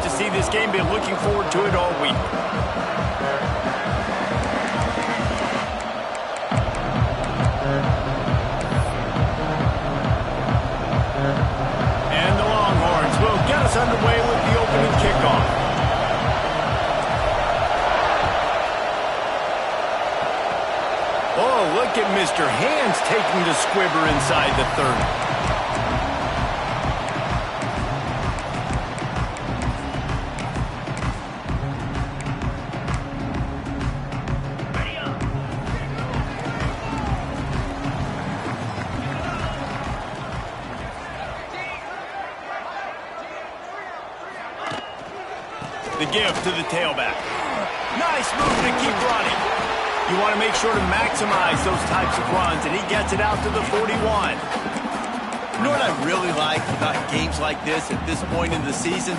to see this game. Been looking forward to it all week. And the Longhorns will get us underway with the opening kickoff. Oh, look at Mr. Hands taking the squibber inside the 30. The give to the tailback. Nice move to keep running. You want to make sure to maximize those types of runs, and he gets it out to the 41. You know what I really like about games like this at this point in the season?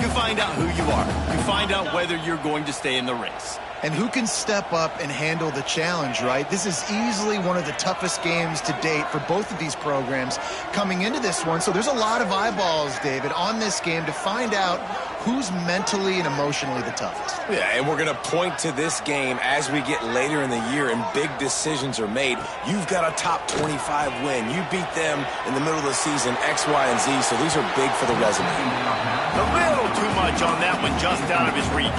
You find out who you are. You find out whether you're going to stay in the race. And who can step up and handle the challenge, right? This is easily one of the toughest games to date for both of these programs coming into this one. So there's a lot of eyeballs, David, on this game to find out who's mentally and emotionally the toughest. Yeah, and we're going to point to this game as we get later in the year and big decisions are made. You've got a top 25 win. You beat them in the middle of the season, X, Y, and Z, so these are big for the resume. A little too much on that one, just out of his reach.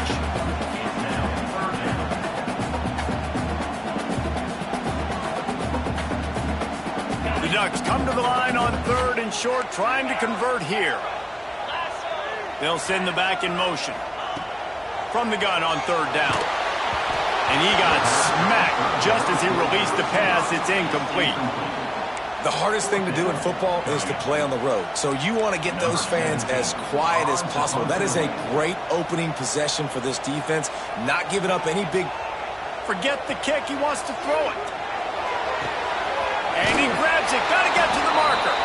The Ducks come to the line on 3rd and short, trying to convert here. They'll send the back in motion. From the gun on 3rd down. And he got smacked just as he released the pass. It's incomplete. The hardest thing to do in football is to play on the road. So you want to get those fans as quiet as possible. That is a great opening possession for this defense. Not giving up any big... Forget the kick. He wants to throw it. And he grabs it. Got to get to the marker.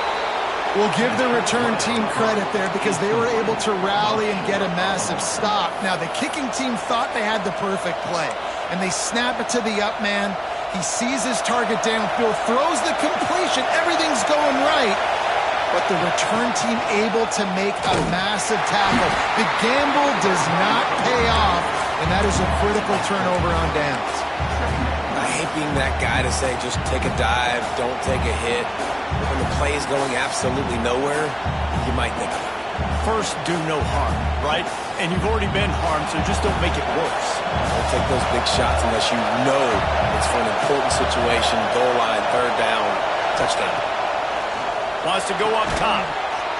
We'll give the return team credit there because they were able to rally and get a massive stop. Now, the kicking team thought they had the perfect play, and they snap it to the up man. He sees his target downfield, throws the completion. Everything's going right, but the return team able to make a massive tackle. The gamble does not pay off, and that is a critical turnover on downs. I hate being that guy to say just take a dive, don't take a hit. When the play is going absolutely nowhere, you might think of it. First, do no harm, right? And you've already been harmed, so just don't make it worse. Don't take those big shots unless you know it's for an important situation, goal line, 3rd down, touchdown. Wants to go up top.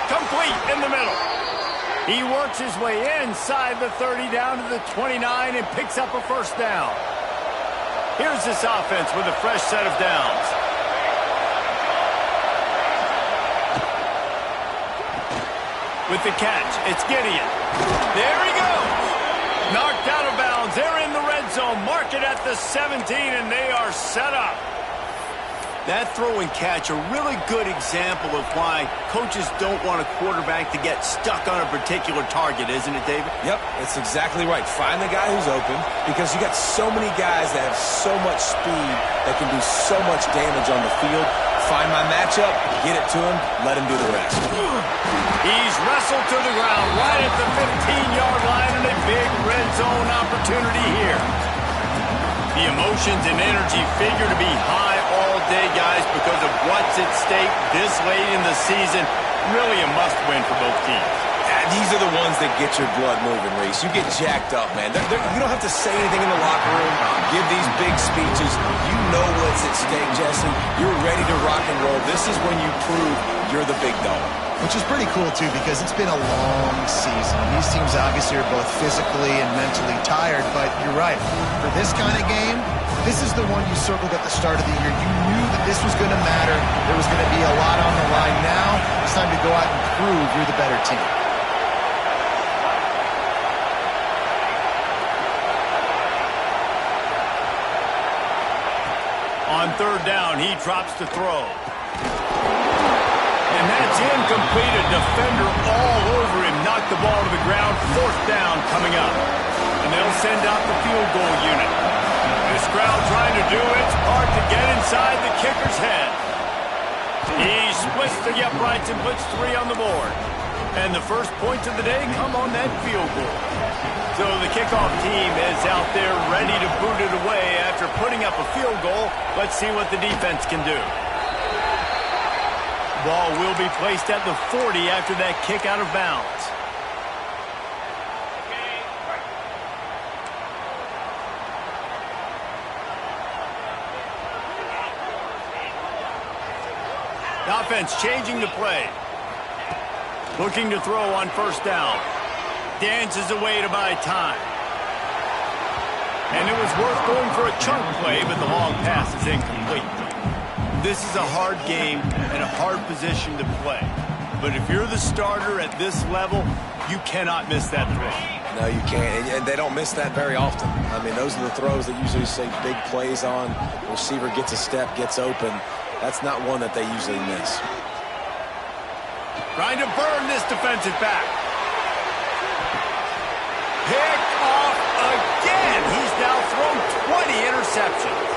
Complete in the middle. He works his way inside the 30 down to the 29 and picks up a 1st down. Here's this offense with a fresh set of downs. With the catch, it's Gideon. There he goes. Knocked out of bounds. They're in the red zone. Mark it at the 17, and they are set up. That throw and catch, a really good example of why coaches don't want a quarterback to get stuck on a particular target, isn't it, David? Yep, it's exactly right. Find the guy who's open because you got so many guys that have so much speed that can do so much damage on the field. Find my matchup, get it to him, let him do the rest. He's wrestled to the ground right at the 15-yard line and a big red zone opportunity here. The emotions and energy figure to be high all day, guys, because of what's at stake this late in the season. Really a must-win for both teams. These are the ones that get your blood moving, Reese. You get jacked up, man. You don't have to say anything in the locker room. Give these big speeches. You know what's at stake, Jesse. You're ready to rock and roll. This is when you prove you're the big dog. Which is pretty cool, too, because it's been a long season. These teams obviously are both physically and mentally tired, but you're right. For this kind of game, this is the one you circled at the start of the year. You knew that this was going to matter. There was going to be a lot on the line. Now it's time to go out and prove you're the better team. On 3rd down, he drops to throw. And that's incomplete. A defender all over him. Knocked the ball to the ground. 4th down coming up. And they'll send out the field goal unit. This crowd trying to do its part to get inside the kicker's head. He splits the uprights and puts 3 on the board. And the first points of the day come on that field goal. So the kickoff team is out there ready to boot it away after putting up a field goal. Let's see what the defense can do. Ball will be placed at the 40 after that kick out of bounds. The offense changing the play. Looking to throw on first down. Dances away to buy time. And it was worth going for a chunk play, but the long pass is incomplete. This is a hard game and a hard position to play. But if you're the starter at this level, you cannot miss that throw. No, you can't. And they don't miss that very often. I mean, those are the throws that usually say big plays on. The receiver gets a step, gets open. That's not one that they usually miss. Trying to burn this defensive back. Picked off again. He's now thrown 20 interceptions.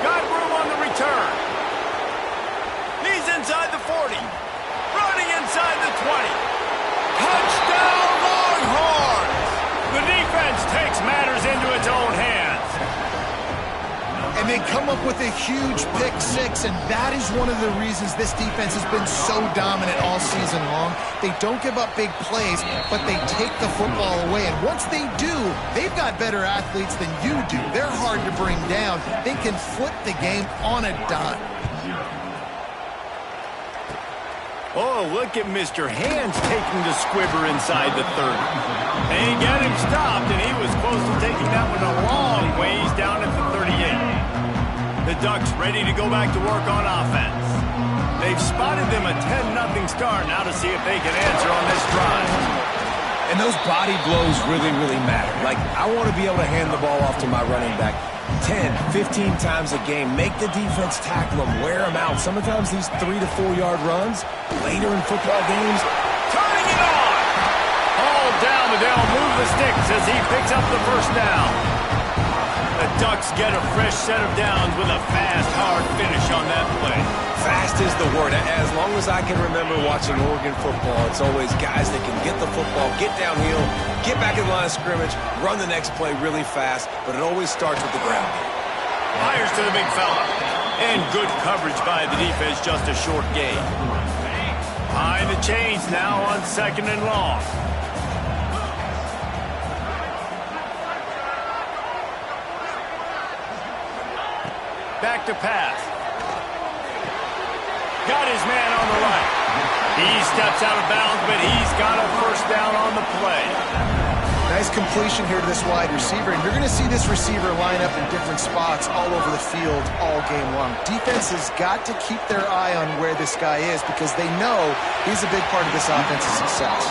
Got room on the return. He's inside the 40. Running inside the 20. Touchdown Longhorns! The defense takes matters into its own hands. And they come up with a huge pick six, and that is one of the reasons this defense has been so dominant all season long. They don't give up big plays, but they take the football away. And once they do, they've got better athletes than you do. They're hard to bring down. They can flip the game on a dime. Oh, look at Mr. Hands taking the squibber inside the 30. And he got him stopped, and he was close to taking that one a long ways down at the 38. The Ducks ready to go back to work on offense. They've spotted them a 10-0 start. Now to see if they can answer on this drive. And those body blows really, really matter. Like, I want to be able to hand the ball off to my running back 10, 15 times a game. Make the defense tackle them, wear them out. Sometimes these 3 to 4 yard runs later in football games. Turning it on! All down the down, move the sticks as he picks up the first down. The Ducks get a fresh set of downs with a fast, hard finish on that play. Fast is the word. As long as I can remember watching Oregon football, it's always guys that can get the football, get downhill, get back in the line of scrimmage, run the next play really fast, but it always starts with the ground game. Fires to the big fella. And good coverage by the defense, just a short gain. Behind the chains now on 2nd and long. Back to pass. Got his man on the right. He steps out of bounds, but he's got a first down on the play. Nice completion here to this wide receiver, and you're going to see this receiver line up in different spots all over the field all game long. Defense has got to keep their eye on where this guy is because they know he's a big part of this offense's success.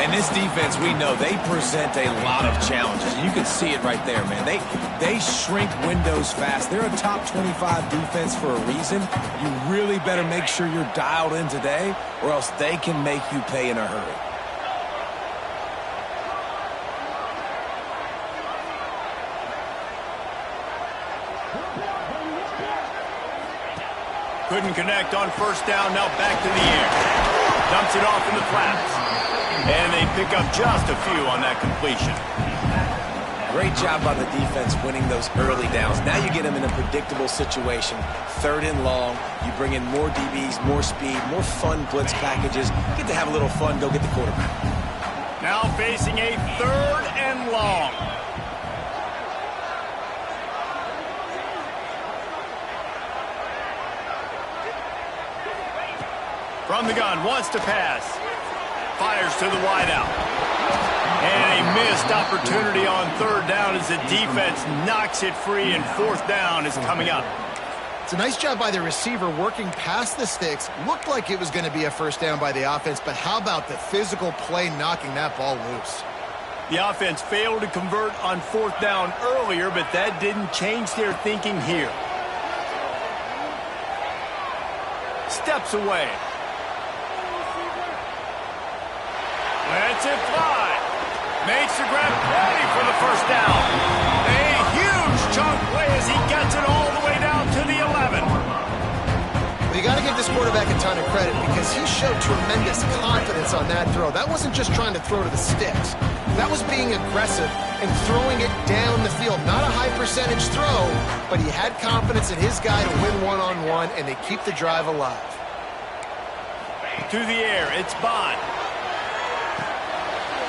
And this defense, we know, they present a lot of challenges. You can see it right there, man. They shrink windows fast. They're a top 25 defense for a reason. You really better make sure you're dialed in today, or else they can make you pay in a hurry. Couldn't connect on first down, now back to the air. Dumps it off in the flats. And they pick up just a few on that completion. Great job by the defense winning those early downs. Now you get them in a predictable situation. 3rd and long, you bring in more DBs, more speed, more fun blitz packages. You get to have a little fun, go get the quarterback. Now facing a 3rd and long. From the gun, wants to pass. Fires to the wideout. And a missed opportunity on 3rd down as the defense knocks it free, and 4th down is coming up. It's a nice job by the receiver working past the sticks. Looked like it was going to be a first down by the offense, but how about the physical play knocking that ball loose? The offense failed to convert on 4th down earlier, but that didn't change their thinking here. Steps away. Lets it fly. Makes the grab, ready for the first down. A huge chunk play as he gets it all the way down to the 11. Well, you got to give this quarterback a ton of credit because he showed tremendous confidence on that throw. That wasn't just trying to throw to the sticks. That was being aggressive and throwing it down the field. Not a high percentage throw, but he had confidence in his guy to win one-on-one, and they keep the drive alive. To the air, it's Bond.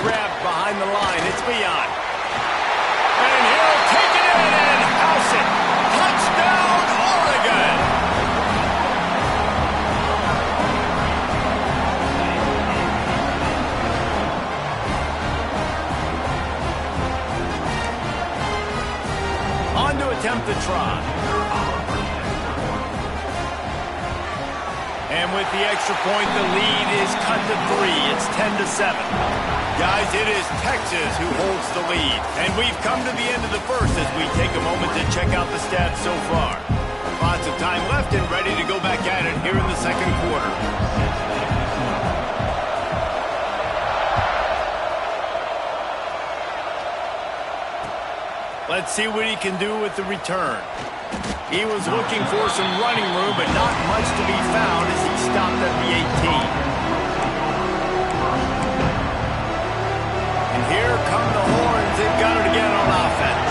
Grabbed behind the line, it's Leon. And he'll take it in and house it. Touchdown, Oregon! On to attempt the try. And with the extra point, the lead is cut to 3. It's 10-7. Guys, it is Texas who holds the lead. And we've come to the end of the first as we take a moment to check out the stats so far. Lots of time left and ready to go back at it here in the second quarter. Let's see what he can do with the return. He was looking for some running room, but not much to be found as he stopped at the 18. And here come the Horns. They've got it again on offense.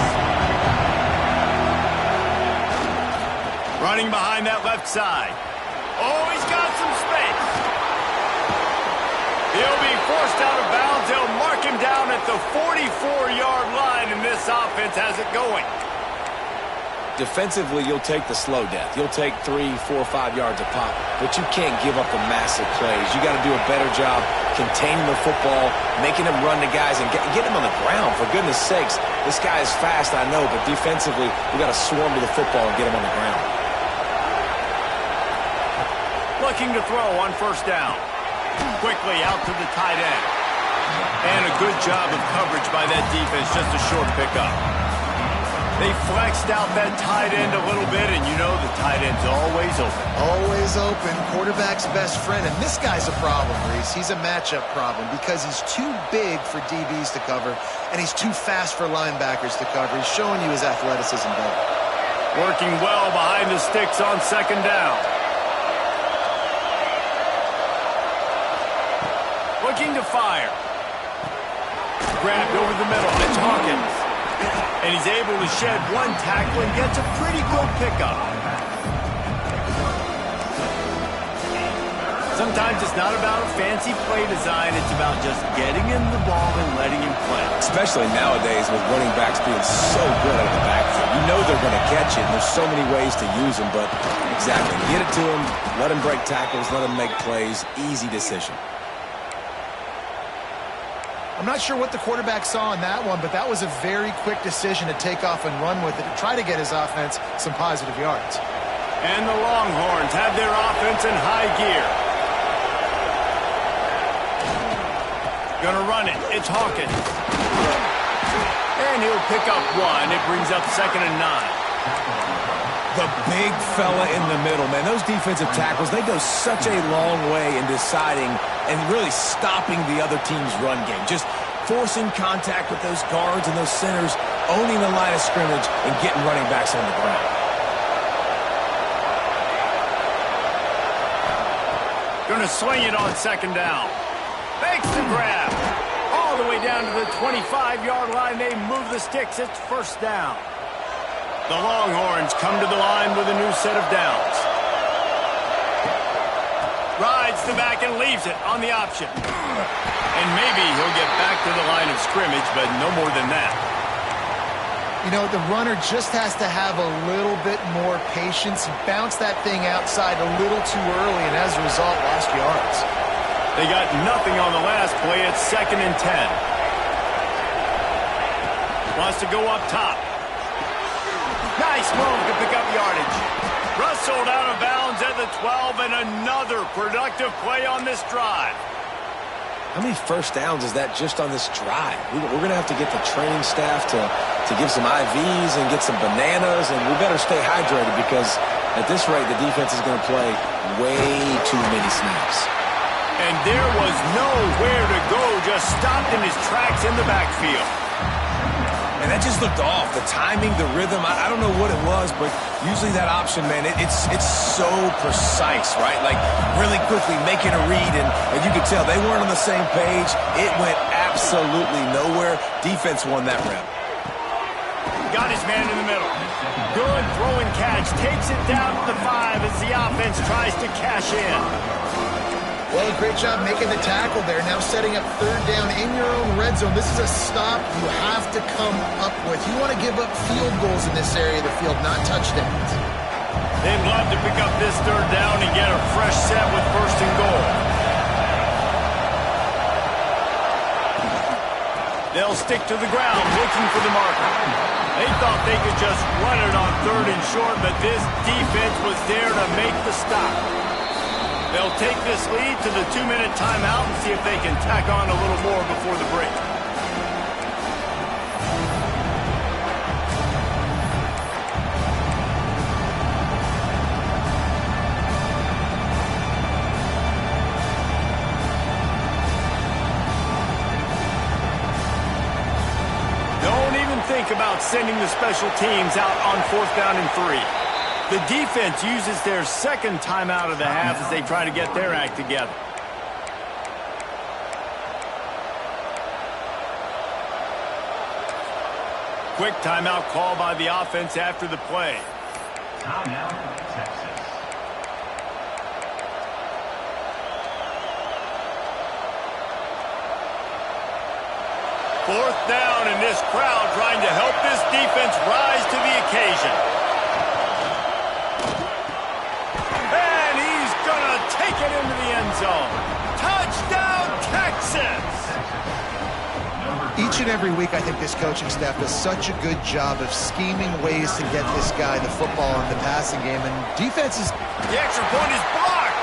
Running behind that left side. Oh, he's got some space. He'll be forced out of bounds. They'll mark him down at the 44-yard line, and this offense has it going. Defensively, you'll take the slow death. You'll take 3, 4, 5 yards a pop, but you can't give up the massive plays. You got to do a better job containing the football, making him run to guys, and get him on the ground. For goodness sakes, this guy is fast, I know, but defensively, we got to swarm to the football and get him on the ground. Looking to throw on first down. Quickly out to the tight end. And a good job of coverage by that defense, just a short pickup. They flexed out that tight end a little bit, and you know the tight end's always open. Always open. Quarterback's best friend. And this guy's a problem, Reese. He's a matchup problem because he's too big for DBs to cover, and he's too fast for linebackers to cover. He's showing you his athleticism better. Working well behind the sticks on second down. Looking to fire. Grabbed over the middle. It's Hawkins. And he's able to shed one tackle and gets a pretty good pickup. Sometimes it's not about a fancy play design. It's about just getting him the ball and letting him play. Especially nowadays with running backs being so good out of the backfield. You know they're going to catch it, and there's so many ways to use them, but exactly. Get it to him, let him break tackles, let him make plays. Easy decision. I'm not sure what the quarterback saw in that one, but that was a very quick decision to take off and run with it to try to get his offense some positive yards. And the Longhorns have their offense in high gear. Gonna run it. It's Hawkins. And he'll pick up one. It brings up 2nd and 9. The big fella in the middle, man. Those defensive tackles, they go such a long way in deciding and really stopping the other team's run game. Just forcing contact with those guards and those centers, owning the line of scrimmage, and getting running backs on the ground. Gonna swing it on second down. Makes the grab. All the way down to the 25-yard line. They move the sticks. It's first down. The Longhorns come to the line with a new set of downs. Rides the back and leaves it on the option. And maybe he'll get back to the line of scrimmage, but no more than that. You know, the runner just has to have a little bit more patience. He bounced that thing outside a little too early, and as a result, lost yards. They got nothing on the last play. It's 2nd and 10. Wants to go up top. Nice move to pick up yardage. Rustled out of bounds at the 12, and another productive play on this drive. How many first downs is that just on this drive? We're going to have to get the training staff to give some IVs and get some bananas, and we better stay hydrated because at this rate, the defense is going to play way too many snaps. And there was nowhere to go, just stopped in his tracks in the backfield. And that just looked off. The timing, the rhythm, I don't know what it was, but usually that option, man, it's so precise, right? Like, really quickly making a read, and you could tell they weren't on the same page. It went absolutely nowhere. Defense won that round. Got his man in the middle. Good throwing catch. Takes it down to the 5 as the offense tries to cash in. Well, great job making the tackle there. Now setting up third down in your own red zone. This is a stop you have to come up with. You want to give up field goals in this area of the field, not touchdowns. They'd love to pick up this third down and get a fresh set with first and goal. They'll stick to the ground looking for the marker. They thought they could just run it on third and short, but this defense was there to make the stop. They'll take this lead to the 2-minute timeout and see if they can tack on a little more before the break. Don't even think about sending the special teams out on 4th down and 3. The defense uses their second timeout of the half as they try to get their act together. Quick timeout call by the offense after the play. Timeout, Texas. Fourth down, and this crowd trying to help this defense rise to the occasion. Take it into the end zone. Touchdown, Texas! Each and every week, I think this coaching staff does such a good job of scheming ways to get this guy the football in the passing game, and defense is... The extra point is blocked.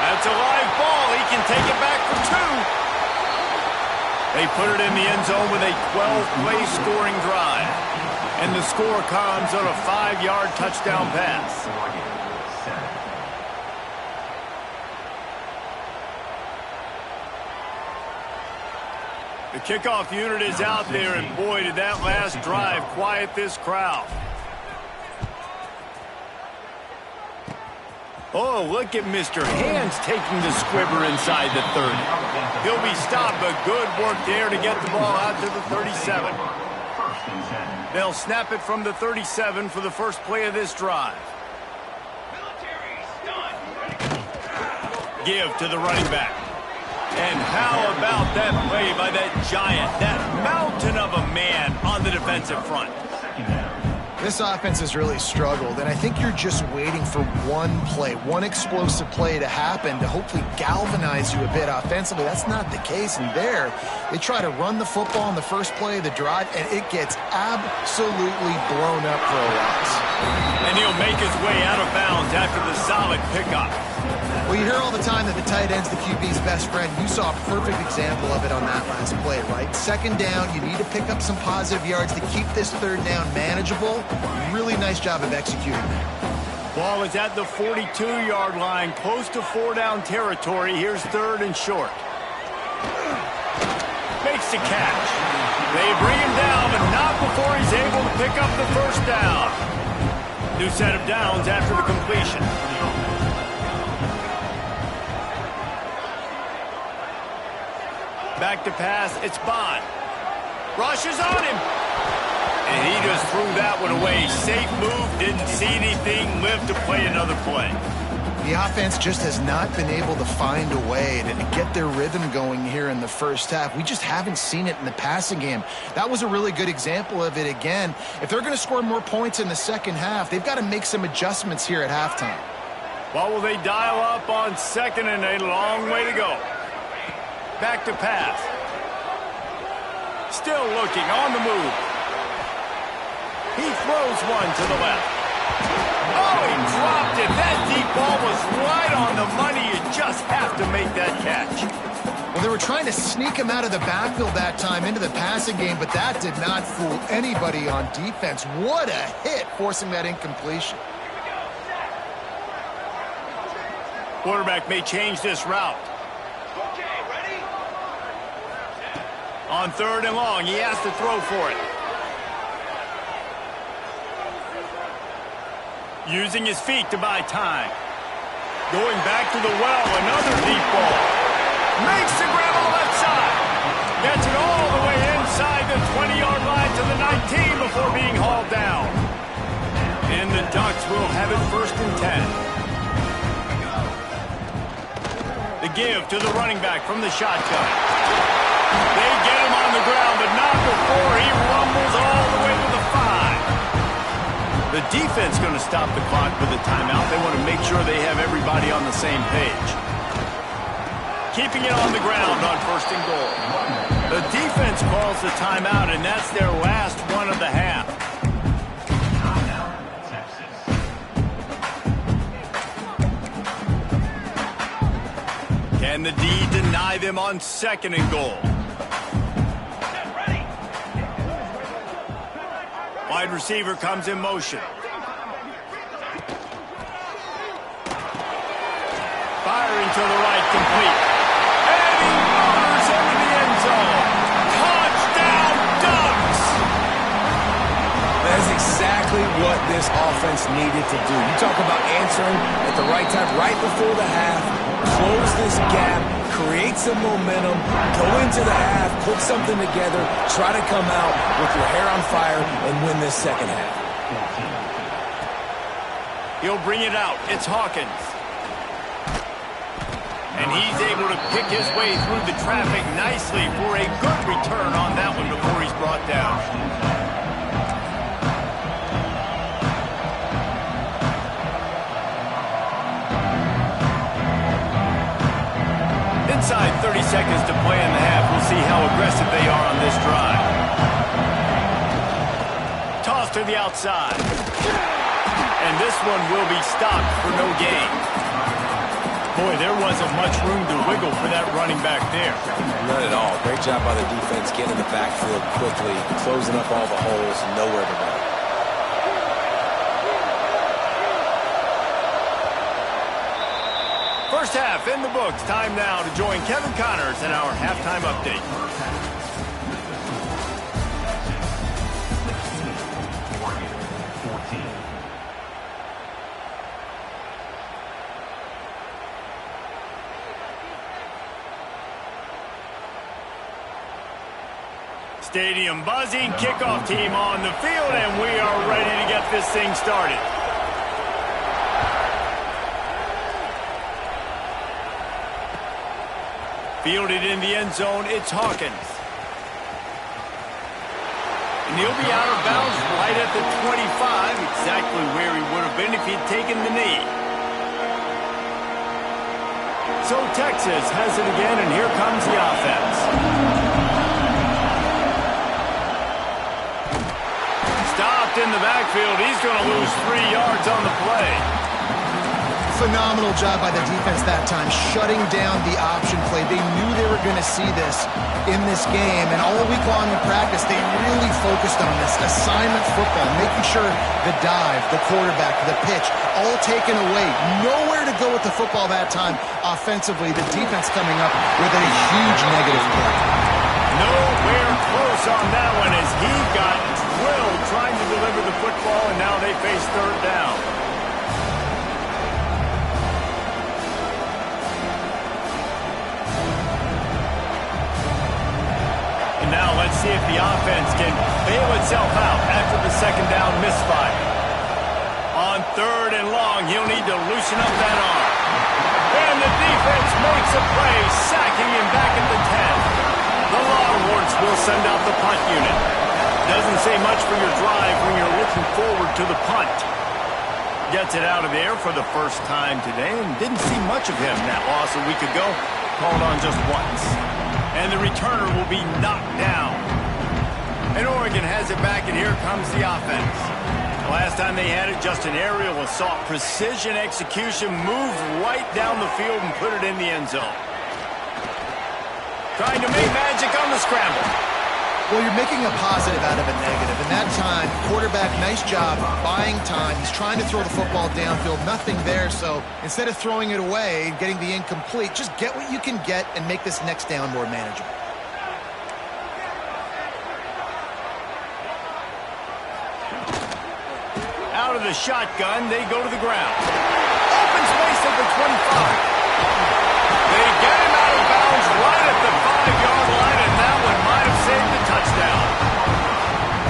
That's a live ball. He can take it back for 2. They put it in the end zone with a 12-play scoring drive. And the score comes on a 5-yard touchdown pass. The kickoff unit is out there, and boy, did that last drive quiet this crowd. Oh, look at Mr. Hands taking the squibber inside the 30. He'll be stopped, but good work there to get the ball out to the 37. They'll snap it from the 37 for the first play of this drive. Give to the running back. And how about that play by that giant, that mountain of a man on the defensive front? This offense has really struggled, and I think you're just waiting for one play, one explosive play to happen to hopefully galvanize you a bit offensively. That's not the case, and there, they try to run the football in the first play of the drive, and it gets absolutely blown up for a loss. And he'll make his way out of bounds after the solid pickup. Well, you hear all the time that the tight end's the QB's best friend. You saw a perfect example of it on that last play, right? Second down, you need to pick up some positive yards to keep this third down manageable. Really nice job of executing that. Ball is at the 42-yard line, close to 4-down territory. Here's third and short. Makes the catch. They bring him down, but not before he's able to pick up the first down. New set of downs after the completion. Back to pass, it's Bond. Rushes on him. And he just threw that one away. Safe move, didn't see anything, lived to play another play. The offense just has not been able to find a way to get their rhythm going here in the first half. We just haven't seen it in the passing game. That was a really good example of it again. If they're going to score more points in the second half, they've got to make some adjustments here at halftime. Well, will they dial up on second and a long way to go? Back to pass. Still looking, on the move. He throws one to the left. Oh, he dropped it. That deep ball was right on the money. You just have to make that catch. Well, they were trying to sneak him out of the backfield that time into the passing game, but that did not fool anybody on defense. What a hit, forcing that incompletion. Quarterback may change this route. On third and long, he has to throw for it. Using his feet to buy time. Going back to the well, another deep ball. Makes the grab on the left side. Gets it all the way inside the 20-yard line to the 19 before being hauled down. And the Ducks will have it 1st and 10. The give to the running back from the shotgun. They get him on the ground, but not before he rumbles all the way to the 5. The defense going to stop the clock with a timeout. They want to make sure they have everybody on the same page. Keeping it on the ground on 1st and goal. The defense calls the timeout, and that's their last one of the half. Can the D deny them on 2nd and goal? Wide receiver comes in motion. Firing to the right, complete. And he motors into the end zone. Touchdown, Ducks! That's exactly what this offense needed to do. You talk about answering at the right time, right before the half. Close this gap, create some momentum, go into the half, put something together, try to come out with your hair on fire and win this second half. He'll bring it out. It's Hawkins. And he's able to pick his way through the traffic nicely for a good return on that one before he's brought down. Inside 30 seconds to play in the half. We'll see how aggressive they are on this drive. Toss to the outside. And this one will be stopped for no gain. Boy, there wasn't much room to wiggle for that running back there. None at all. Great job by the defense getting in the backfield quickly, closing up all the holes, nowhere to go. First half in the books. Time now to join Kevin Connors in our halftime update. Stadium buzzing, kickoff team on the field, and we are ready to get this thing started. Fielded in the end zone, it's Hawkins. And he'll be out of bounds right at the 25, exactly where he would have been if he'd taken the knee. So Texas has it again, and here comes the offense. Stopped in the backfield. He's going to lose 3 yards on the play. Phenomenal job by the defense that time, shutting down the option play. They knew they were going to see this in this game, and all week long in practice, they really focused on this assignment football, making sure the dive, the quarterback, the pitch, all taken away. Nowhere to go with the football that time offensively. The defense coming up with a huge negative play. Nowhere close on that one as he got drilled trying to deliver the football, and now they face 3rd down. Now let's see if the offense can bail itself out after the 2nd down misfire. On 3rd and long, he'll need to loosen up that arm. And the defense makes a play, sacking him back at the 10. The Longhorns will send out the punt unit. Doesn't say much for your drive when you're looking forward to the punt. Gets it out of there for the first time today and didn't see much of him that loss a week ago. Called on just once. And the returner will be knocked down. And Oregon has it back, and here comes the offense. Last time they had it, just an aerial assault. Precision execution, moved right down the field and put it in the end zone. Trying to make magic on the scramble. Well, you're making a positive out of a negative. And that time, quarterback, nice job buying time. He's trying to throw the football downfield. Nothing there. So instead of throwing it away and getting the incomplete, just get what you can get and make this next down more manageable. Out of the shotgun, they go to the ground. Open space at the 25. They get him out of bounds right at the 5-yard line, and that one might have saved the touchdown.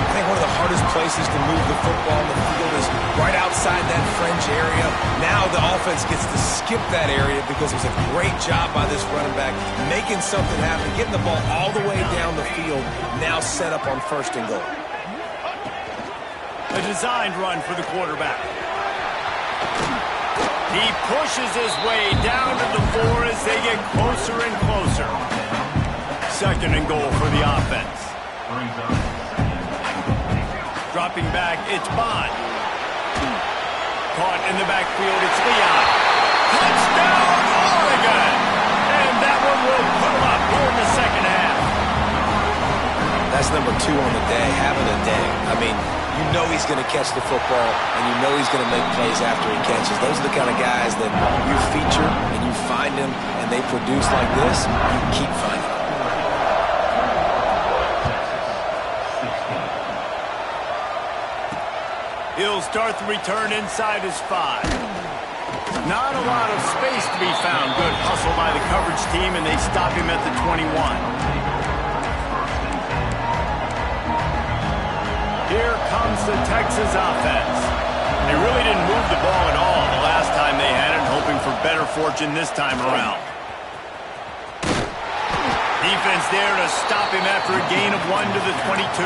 I think one of the hardest places to move the football on the field is right outside that fringe area. Now the offense gets to skip that area because it was a great job by this running back making something happen, getting the ball all the way down the field, now set up on 1st and goal. A designed run for the quarterback. He pushes his way down to the 4 as they get closer and closer. 2nd and goal for the offense. Dropping back, it's Bond. Caught in the backfield, it's Leon. Touchdown, Oregon! And that one will put him up here in the 2nd half. That's number 2 on the day, having a day. I mean, you know he's going to catch the football, and you know he's going to make plays after he catches. Those are the kind of guys that you feature, and you find them, and they produce like this, you keep finding them. He'll start the return inside his 5. Not a lot of space to be found. Good hustle by the coverage team, and they stop him at the 21. Here comes the Texas offense. They really didn't move the ball at all the last time they had it, hoping for better fortune this time around. Defense there to stop him after a gain of 1 to the 22.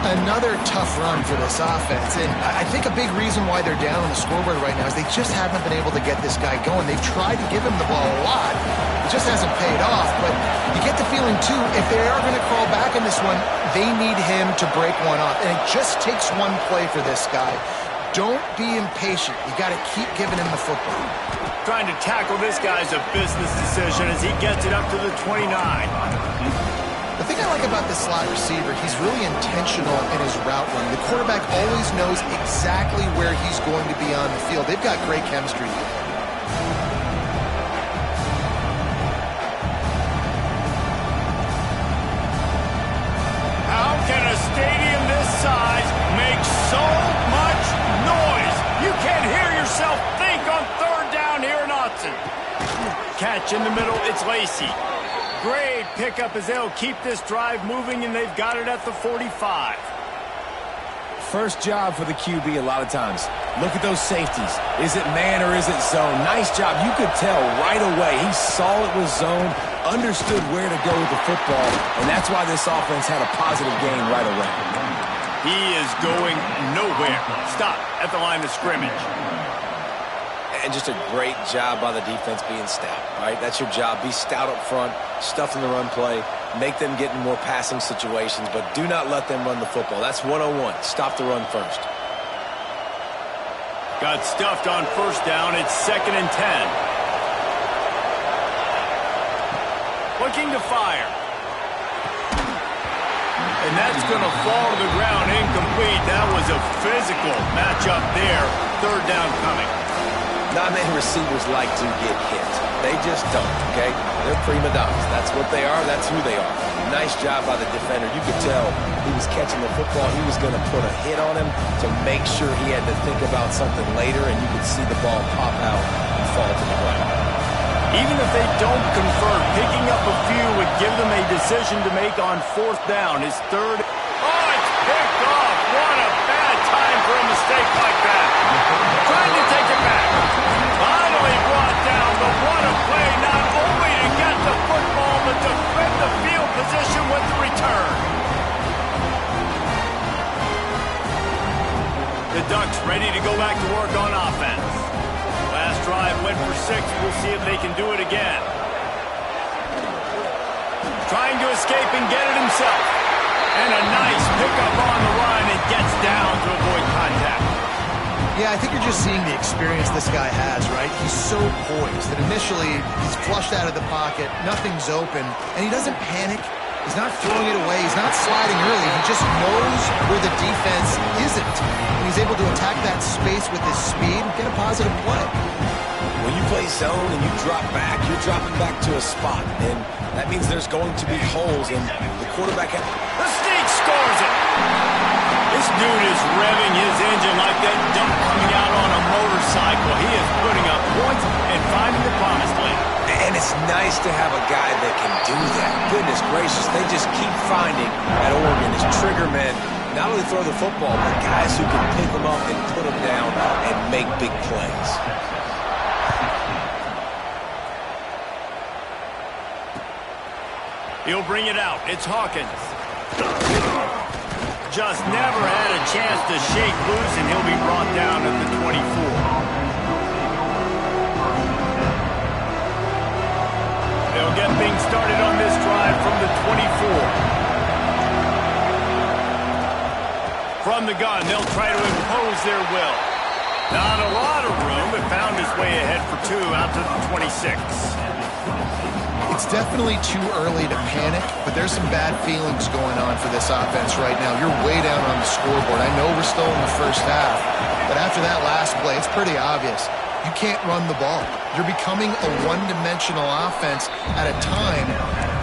Another tough run for this offense, and I think a big reason why they're down on the scoreboard right now is they just haven't been able to get this guy going. They've tried to give him the ball a lot. It just hasn't paid off, but you get the feeling, too, if they are going to crawl back in this one, they need him to break one off, and it just takes one play for this guy. Don't be impatient. You got to keep giving him the football. Trying to tackle this guy's a business decision as he gets it up to the 29. The thing I like about this slot receiver, he's really intentional in his route running. The quarterback always knows exactly where he's going to be on the field. They've got great chemistry together. How can a stadium this size make so much noise? You can't hear yourself think on 3rd down here in Autzen. Catch in the middle, it's Lacy. Great pickup as they'll keep this drive moving, and they've got it at the 45. First job for the QB a lot of times. Look at those safeties. Is it man or is it zone? Nice job. You could tell right away. He saw it was zone, understood where to go with the football, and that's why this offense had a positive gain right away. He is going nowhere. Stop at the line of scrimmage. And just a great job by the defense being stout, right? That's your job. Be stout up front, stuff in the run play, make them get in more passing situations, but do not let them run the football. That's 101. Stop the run first. Got stuffed on 1st down. It's 2nd and 10. Looking to fire. And that's going to fall to the ground incomplete. That was a physical matchup there. 3rd down coming. Not many receivers like to get hit. They just don't, okay? They're prima donnas. That's what they are. That's who they are. Nice job by the defender. You could tell he was catching the football. He was going to put a hit on him to make sure he had to think about something later, and you could see the ball pop out and fall to the ground. Even if they don't convert, picking up a few would give them a decision to make on 4th down. His 3rd. Oh, it's picked off. What a bad time for a mistake like that. Trying to take it back. Finally brought down, but what a play, not only to get the football, but to defend the field position with the return. The Ducks ready to go back to work on offense. Last drive went for 6. We'll see if they can do it again. Trying to escape and get it himself. And a nice pickup on the run and gets down to avoid contact. Yeah, I think you're just seeing the experience this guy has, right? He's so poised that initially he's flushed out of the pocket, nothing's open, and he doesn't panic. He's not throwing it away. He's not sliding early. He just knows where the defense isn't. And he's able to attack that space with his speed and get a positive play. When you play zone and you drop back, you're dropping back to a spot. And that means there's going to be holes, and the quarterback... The sneak scores it! His This dude is revving his engine like that duck coming out on a motorcycle. He is putting up points and finding the promised land. And it's nice to have a guy that can do that. Goodness gracious, they just keep finding at Oregon as trigger men not only throw the football, but guys who can pick them up and put them down and make big plays. He'll bring it out. It's Hawkins. Just never had a chance to shake loose, and he'll be brought down at the 24. They'll get things started on this drive from the 24. From the gun, they'll try to impose their will. Not a lot of room, but found his way ahead for 2 out to the 26. It's definitely too early to panic, but there's some bad feelings going on for this offense right now. You're way down on the scoreboard. I know we're still in the first half, but after that last play, it's pretty obvious. You can't run the ball. You're becoming a one-dimensional offense at a time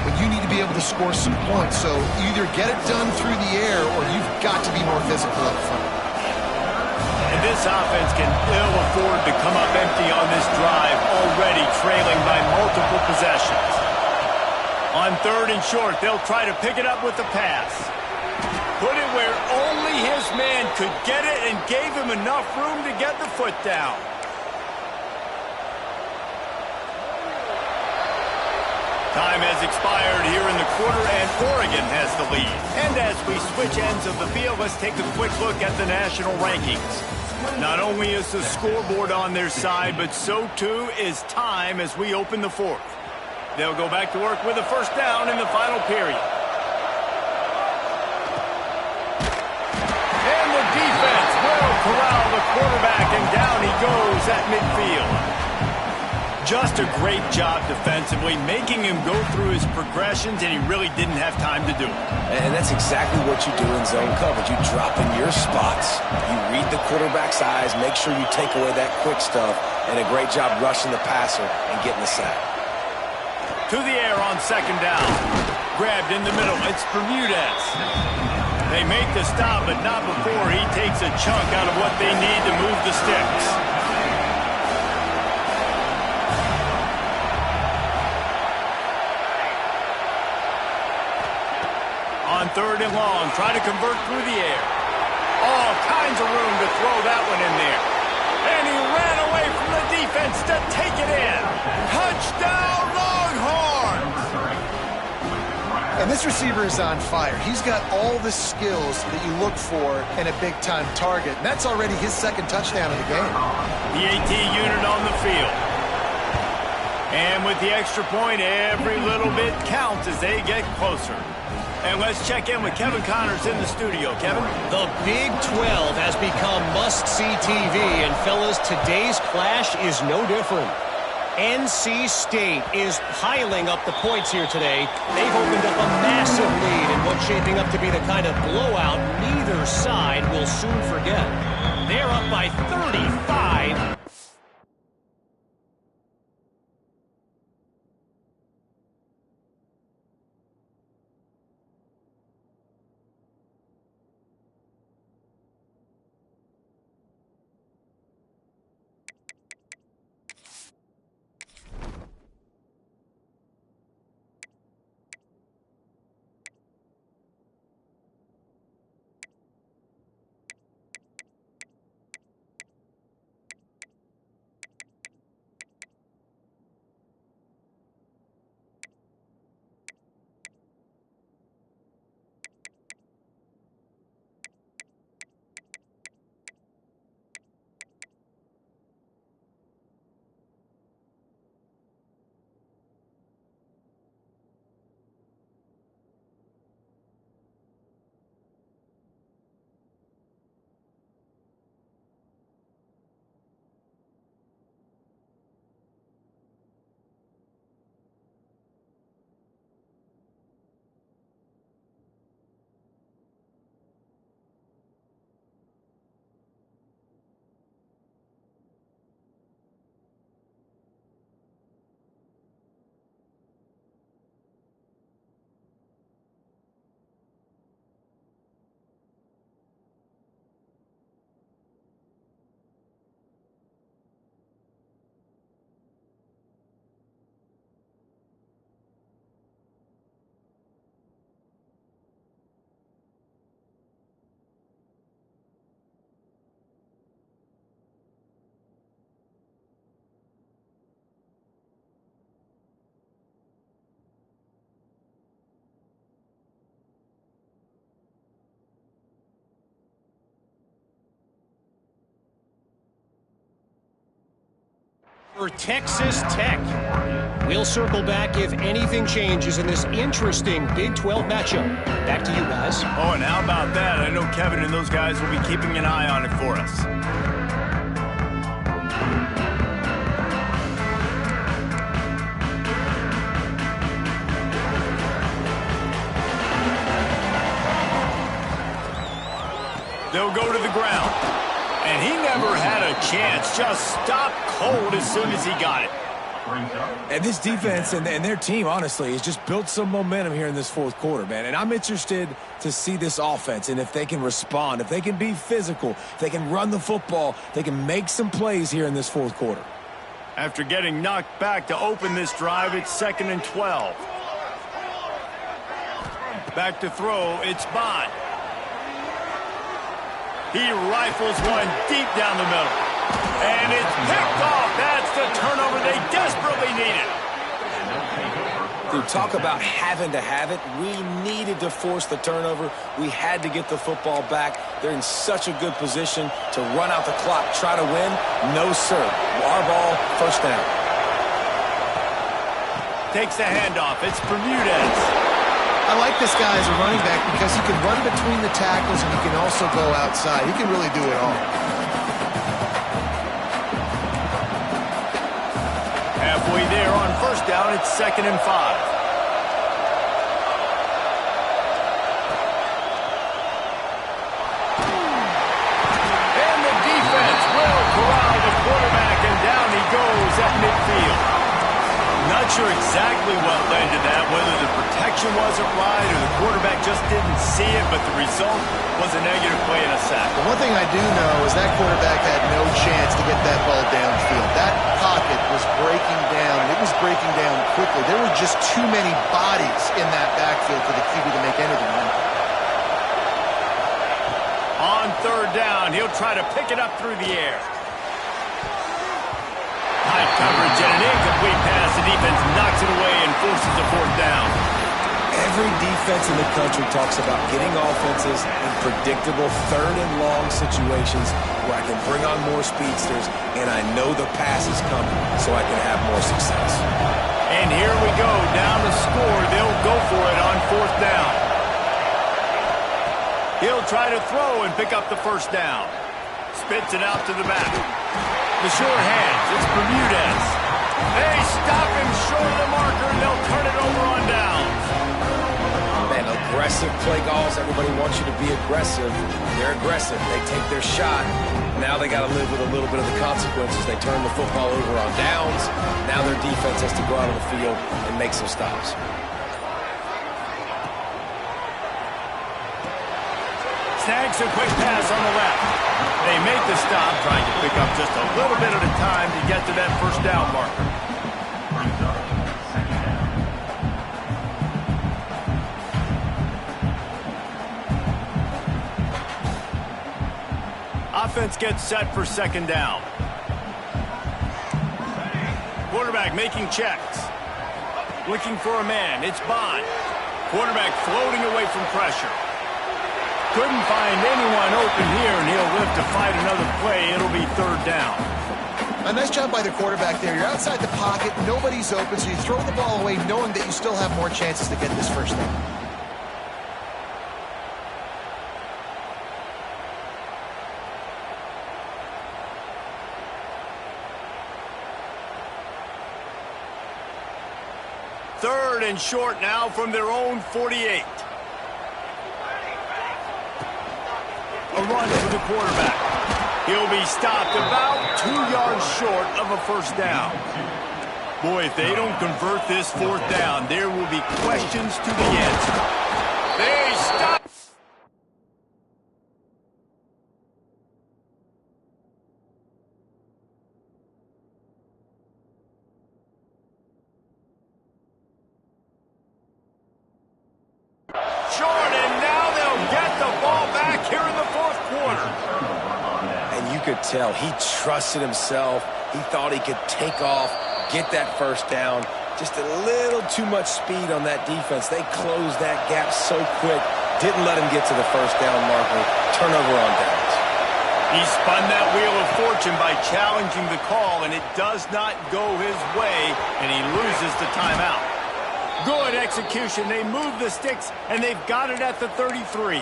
when you need to be able to score some points. So either get it done through the air or you've got to be more physical up front. And this offense can ill afford to come up empty on this drive, already trailing by multiple possessions. On 3rd and short, they'll try to pick it up with the pass. Put it where only his man could get it and gave him enough room to get the foot down. Time has expired here in the quarter, and Oregon has the lead. And as we switch ends of the field, let's take a quick look at the national rankings. Not only is the scoreboard on their side, but so too is time as we open the 4th. They'll go back to work with a first down in the final period. And the defense will corral the quarterback, and down he goes at midfield. Just a great job defensively, making him go through his progressions, and he really didn't have time to do it. And that's exactly what you do in zone coverage. You drop in your spots, you read the quarterback's eyes, make sure you take away that quick stuff, and a great job rushing the passer and getting the sack. To the air on 2nd down. Grabbed in the middle. It's Bermudez. They make the stop, but not before he takes a chunk out of what they need to move the sticks. On 3rd and long, try to convert through the air. All kinds of room to throw that one in there. And he ran away from the defense to take it in. Touchdown, Longhorns! And this receiver is on fire. He's got all the skills that you look for in a big-time target. And that's already his 2nd touchdown of the game. The AT unit on the field. And with the extra point, every little bit counts as they get closer. And let's check in with Kevin Connors in the studio. Kevin? The Big 12 has become must-see TV, and fellas, today's clash is no different. NC State is piling up the points here today. They've opened up a massive lead in what's shaping up to be the kind of blowout neither side will soon forget. They're up by 35. For Texas Tech. We'll circle back if anything changes in this interesting Big 12 matchup. Back to you guys. Oh, and how about that? I know Kevin and those guys will be keeping an eye on it for us. They'll go to the ground. And he never had a chance. Just stopped cold as soon as he got it. And this defense and their team, honestly, has just built some momentum here in this fourth quarter, man. And I'm interested to see this offense and if they can respond, if they can be physical, if they can run the football, they can make some plays here in this fourth quarter. After getting knocked back to open this drive, it's 2nd and 12. Back to throw, it's Bond. He rifles one deep down the middle. And it's picked off. That's the turnover they desperately needed. Dude, talk about having to have it. We needed to force the turnover. We had to get the football back. They're in such a good position to run out the clock, try to win. No, sir. Our ball, first down. Takes the handoff. It's Bermudez. I like this guy as a running back because he can run between the tackles and he can also go outside. He can really do it all. Halfway there on first down, it's 2nd and 5. And the defense will corral the quarterback, and down he goes at midfield. Not sure exactly what led to that, whether the protection wasn't right or the quarterback just didn't see it, but the result was a negative play and a sack. The one thing I do know is that quarterback had no chance to get that ball downfield. That pocket was breaking down. It was breaking down quickly. There were just too many bodies in that backfield for the QB to make anything happen. On third down, he'll try to pick it up through the air. High coverage and an incomplete pass. The defense knocks it away and forces a fourth down. Every defense in the country talks about getting offenses in predictable third and long situations where I can bring on more speedsters and I know the pass is coming so I can have more success. And here we go, down the score. They'll go for it on fourth down. He'll try to throw and pick up the first down. Spits it out to the back. The short hands, it's Bermudez. They stop him short of the marker, and they'll turn it over on downs. Man, aggressive play calls. Everybody wants you to be aggressive. They're aggressive. They take their shot. Now they got to live with a little bit of the consequences. They turn the football over on downs. Now their defense has to go out on the field and make some stops. Snags a quick pass on the left. They make the stop, trying to pick up just a little bit at a time to get to that first down marker. Offense gets set for second down. Quarterback making checks. Looking for a man. It's Bond. Quarterback floating away from pressure. Couldn't find anyone open here, and he'll live to fight another play. It'll be third down. A nice job by the quarterback there. You're outside the pocket, nobody's open, so you throw the ball away knowing that you still have more chances to get this first down. Third and short now from their own 48. A run for the quarterback. He'll be stopped about 2 yards short of a first down. Boy, if they don't convert this fourth down, there will be questions to the answer. They stop. Short, and now they'll get the ball back here in the fourth quarter. And you could tell he trusted himself. He thought he could take off, get that first down. Just a little too much speed on that defense. They closed that gap so quick. Didn't let him get to the first down marker. Turnover on downs. He spun that wheel of fortune by challenging the call, and it does not go his way, and he loses the timeout. Good execution. They move the sticks, and they've got it at the 33.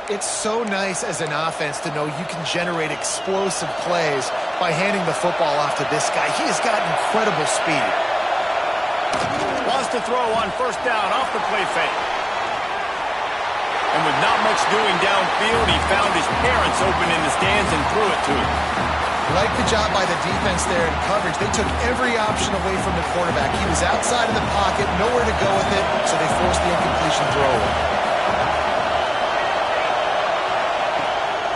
It's so nice as an offense to know you can generate explosive plays by handing the football off to this guy. He has got incredible speed. Wants to throw on first down off the play fake. And with not much doing downfield, he found his parents open in the stands and threw it to him. Like the job by the defense there in coverage. They took every option away from the quarterback. He was outside of the pocket, nowhere to go with it, so they forced the incompletion throw away.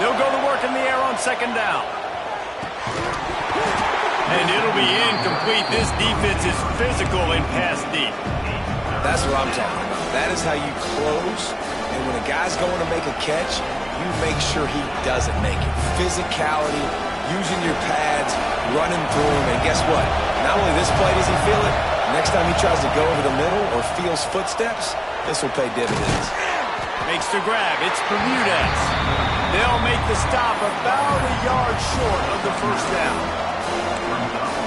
They'll go to work in the air on second down. And it'll be incomplete. This defense is physical in pass deep. That's what I'm talking about. That is how you close. And when a guy's going to make a catch, you make sure he doesn't make it. Physicality, using your pads, running through him. And guess what? Not only this play does he feel it, next time he tries to go over the middle or feels footsteps, this will pay dividends. Makes the grab. It's Bermudez. They'll make the stop about a yard short of the first down.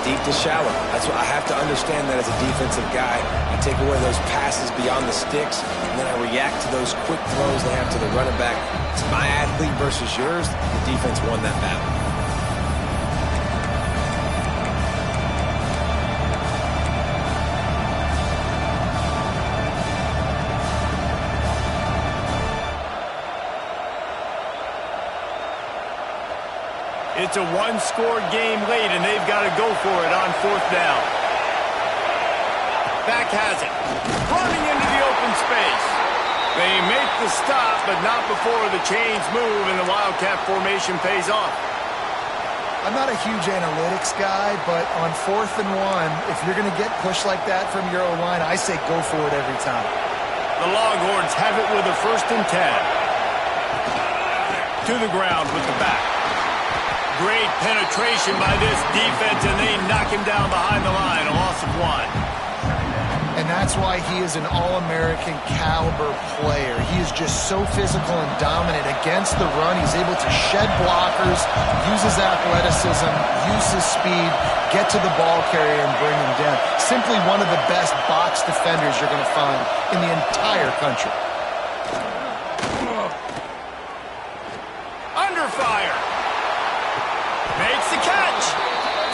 Deep to shallow. That's what I have to understand that as a defensive guy. I take away those passes beyond the sticks, and then I react to those quick throws they have to the running back. It's my athlete versus yours. The defense won that battle. It's a one-score game late, and they've got to go for it on fourth down. Back has it. Running into the open space. They make the stop, but not before the chains move, and the Wildcat formation pays off. I'm not a huge analytics guy, but on 4th and 1, if you're going to get pushed like that from your O-line, I say go for it every time. The Longhorns have it with a 1st and 10. To the ground with the back. Great penetration by this defense, and they knock him down behind the line, a loss of 1. And that's why he is an All-American caliber player. He is just so physical and dominant against the run. He's able to shed blockers, use his athleticism, use his speed, get to the ball carrier and bring him down. Simply one of the best box defenders you're going to find in the entire country. Under fire. Makes the catch.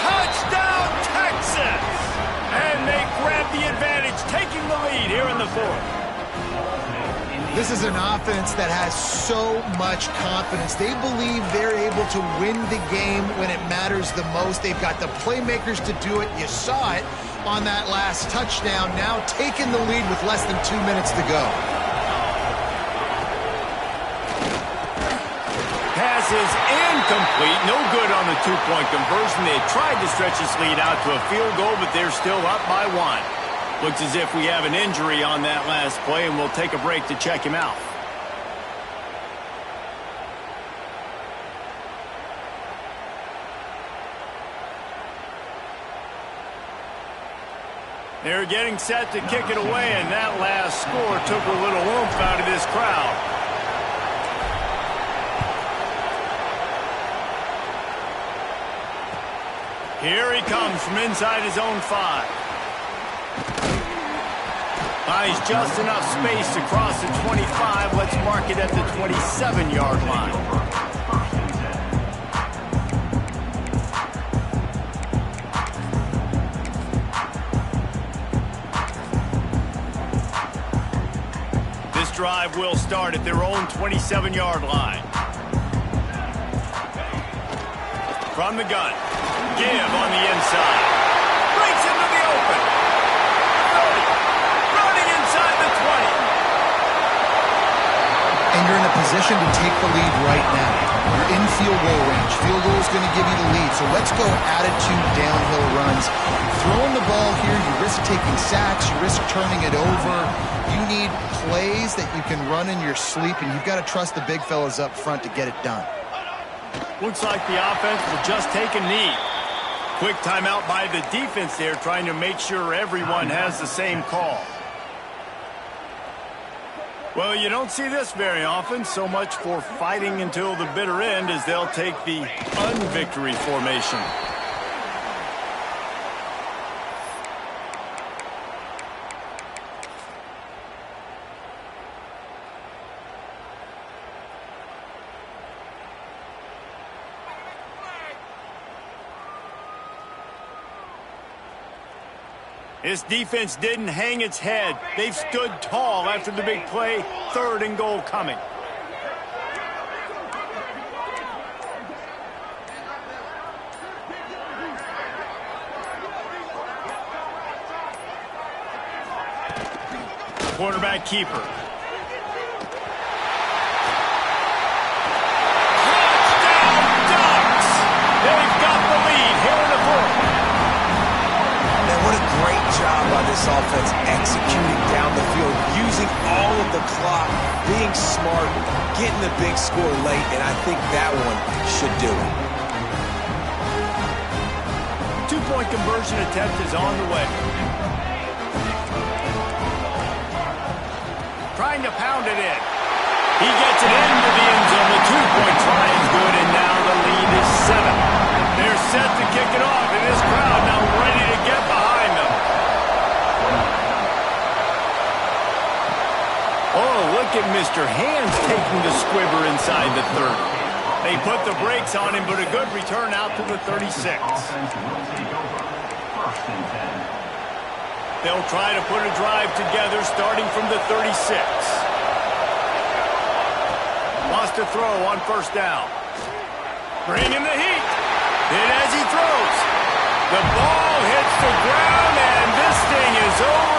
Touchdown, Texas. And they grab the advantage, taking the lead here in the 4th. This is an offense that has so much confidence. They believe they're able to win the game when it matters the most. They've got the playmakers to do it. You saw it on that last touchdown. Now taking the lead with less than 2 minutes to go. Pass is incomplete. No good on the two-point conversion. They tried to stretch this lead out to a field goal, but they're still up by 1. Looks as if we have an injury on that last play, and we'll take a break to check him out. They're getting set to kick it away, and that last score took a little oomph out of this crowd. Here he comes from inside his own 5. He's just enough space to cross the 25. Let's mark it at the 27-yard line. This drive will start at their own 27-yard line. From the gun. Give on the inside. Breaks into the open. 30. Running inside the 20. And you're in a position to take the lead right now. You're in field goal range. Field goal is going to give you the lead. So let's go attitude downhill runs. Throwing the ball here, you risk taking sacks. You risk turning it over. You need plays that you can run in your sleep, and you've got to trust the big fellas up front to get it done. Looks like the offense will just take a knee. Quick timeout by the defense there, trying to make sure everyone has the same call. Well, you don't see this very often. So much for fighting until the bitter end as they'll take the unvictory formation. This defense didn't hang its head. They've stood tall after the big play. 3rd and goal coming. Quarterback keeper. Touchdown Ducks! They've got the lead here in the 4th. What a great job by this offense executing down the field, using all of the clock, being smart, getting the big score late, and I think that one should do it. 2-point conversion attempt is on the way. Trying to pound it in. He gets it into the end zone. The 2-point try is good, and now the lead is 7. They're set to kick it off, and this crowd now ready to get behind them. Oh, look at Mr. Hands taking the squibber inside the 30. They put the brakes on him, but a good return out to the 36. They'll try to put a drive together starting from the 36. Wants to throw on 1st down. Bringing the heat. Hit as he throws. The ball hits the ground, and this thing is over.